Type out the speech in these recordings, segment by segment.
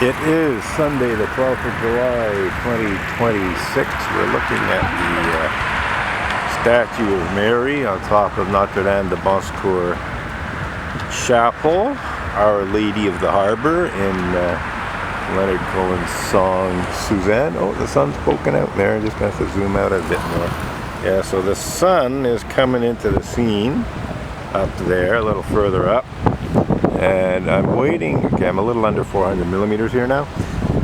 It is Sunday, the 12th of July, 2026. We're looking at the statue of Mary on top of Notre de Bonsecours Chapel, Our Lady of the Harbour, in Leonard Cohen's song Suzanne. Oh, the sun's poking out there. I'm just going to have to zoom out a bit more. Yeah, so the sun is coming into the scene up there, a little further up. And I'm waiting, okay, I'm a little under 400 millimeters here now.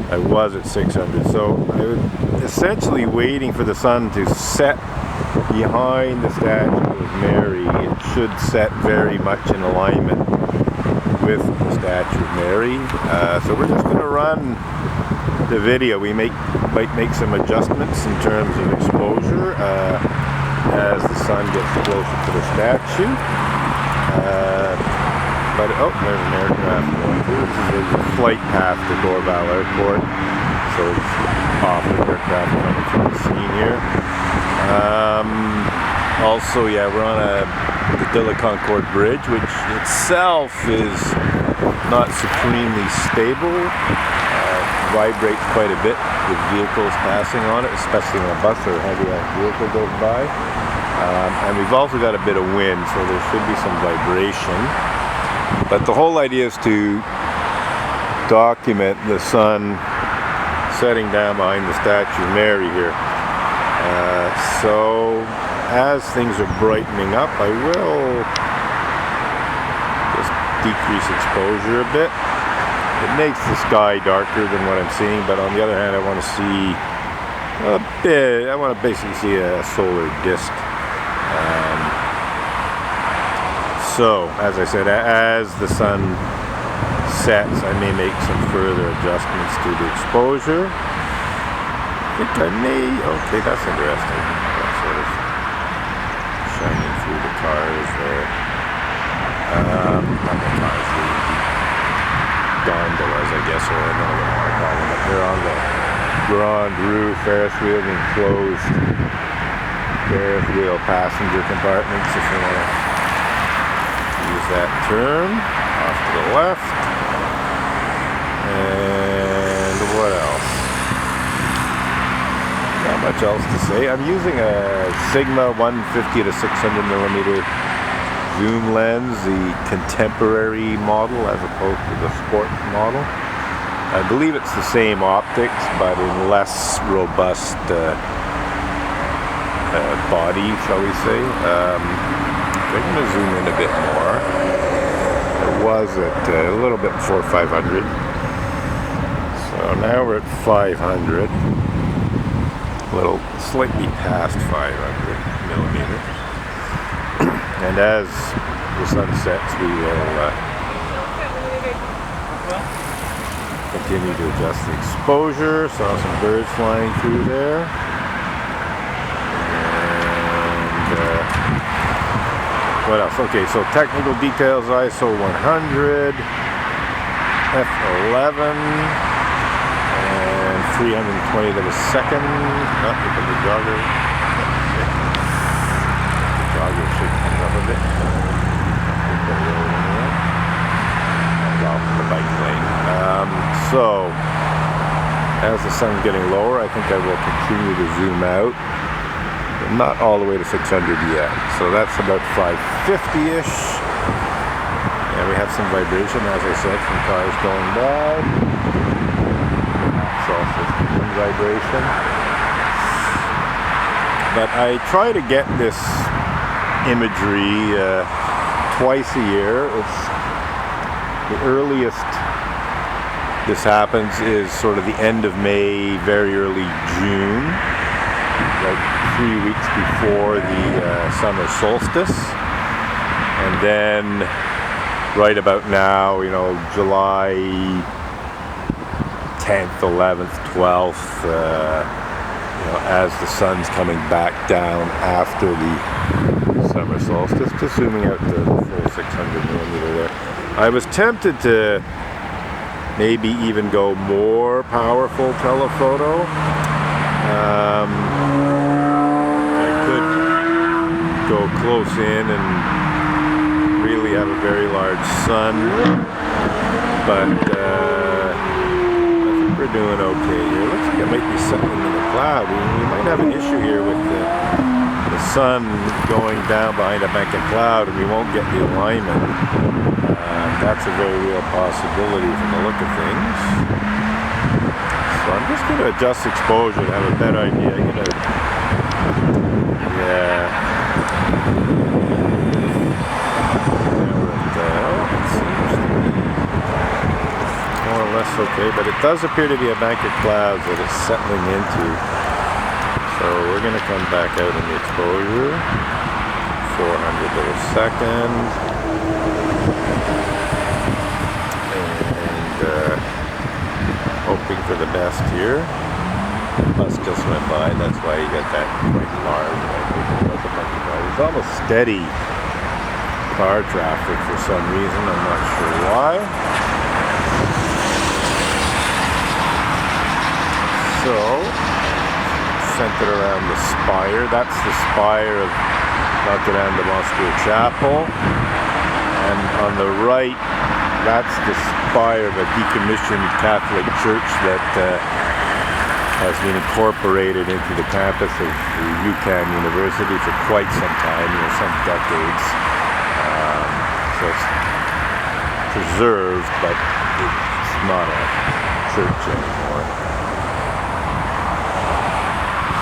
I was at 600, so I was essentially waiting for the sun to set behind the statue of Mary. It should set very much in alignment with the statue of Mary. So we're just going to run the video. We might make some adjustments in terms of exposure as the sun gets closer to the statue. But, oh, there's an aircraft going through. This is a flight path to Dorval Airport. So it's off the aircraft coming through the scene here. Also, yeah, we're on the De la Concorde Bridge, which itself is not supremely stable. Vibrates quite a bit with vehicles passing on it, especially when a bus or a heavy vehicle goes by. And we've also got a bit of wind, so there should be some vibration. But the whole idea is to document the sun setting down behind the statue of Mary here. So as things are brightening up, I will just decrease exposure a bit. It makes the sky darker than what I'm seeing, but on the other hand, I want to see a bit, I want to basically see a solar disk. So, as I said, as the sun sets, I may make some further adjustments to the exposure. I think I may, okay, that's interesting. That's sort of shining through the cars there. Not the cars, the gondolas, I guess, or I don't know what I want to call them, but they're on the Grand Rue Ferris wheel being closed. Ferris wheel passenger compartments, if you want to use that term. Off to the left. And what else? Not much else to say. I'm using a Sigma 150 to 600 millimeter zoom lens, the contemporary model as opposed to the sport model. I believe it's the same optics, but in less robust body, shall we say. I'm going to zoom in a bit more. It was at a little bit before 500. So now we're at 500. A little slightly past 500 millimeters. And as the sun sets, we will continue to adjust the exposure. Saw some birds flying through there. What else? Okay, so technical details, ISO 100, f11, and 320 to the second. Look at the jogger. The jogger should come up a bit. Off the bike lane. So, as the sun's getting lower, I think I will continue to zoom out. Not all the way to 600 yet, so that's about 550-ish. And we have some vibration, as I said, from cars going by. That's also some vibration. But I try to get this imagery twice a year. It's the earliest this happens is sort of the end of May, very early June, like 3 weeks before the summer solstice, and then right about now, you know, July 10th, 11th, 12th, you know, as the sun's coming back down after the summer solstice, just zooming out to the full 600 millimeter there. I was tempted to maybe even go more powerful telephoto. Go close in and really have a very large sun, but we're doing okay here. Looks like it might be settling in the cloud. We might have an issue here with the sun going down behind a bank of cloud, and we won't get the alignment. That's a very real possibility from the look of things. So I'm just going to adjust exposure to have a better idea. Okay, but it does appear to be a bank of clouds that it's settling into. So we're going to come back out in the exposure. 400 little second. And hoping for the best here. Bus just went by, that's why you got that quite large. It's almost steady car traffic for some reason, I'm not sure why. So, centered around the spire. That's the spire of Notre de Bonsecours Chapel. And on the right, that's the spire of a decommissioned Catholic church that has been incorporated into the campus of the UQAM University for quite some time, some decades. So it's preserved, but it's not a church anymore.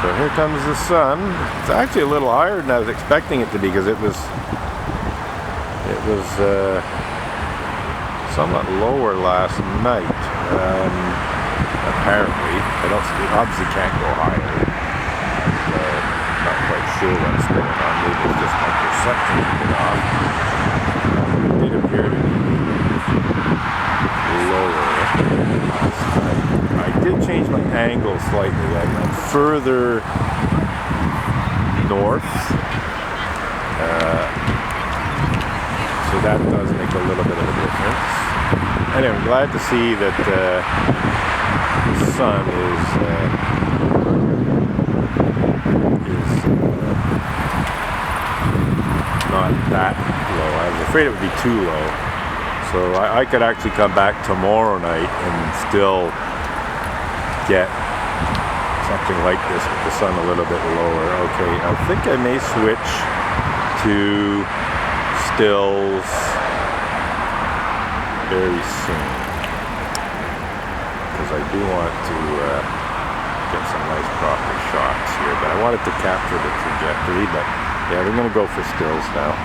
So here comes the sun. It's actually a little higher than I was expecting it to be, because it was somewhat lower last night. Apparently, obviously can't go higher. Not quite sure what's going on. Maybe it's just my perception a bit off. It did appear to be lower last night. I did change my angle slightly. I went further north, so that does make a little bit of a difference. Anyway, I'm glad to see that the sun is not that low. I was afraid it would be too low. So I could actually come back tomorrow night and still get something like this with the sun a little bit lower. Okay, I think I may switch to stills very soon, because I do want to get some nice proper shots here, but I wanted to capture the trajectory. But yeah, we're going to go for stills now.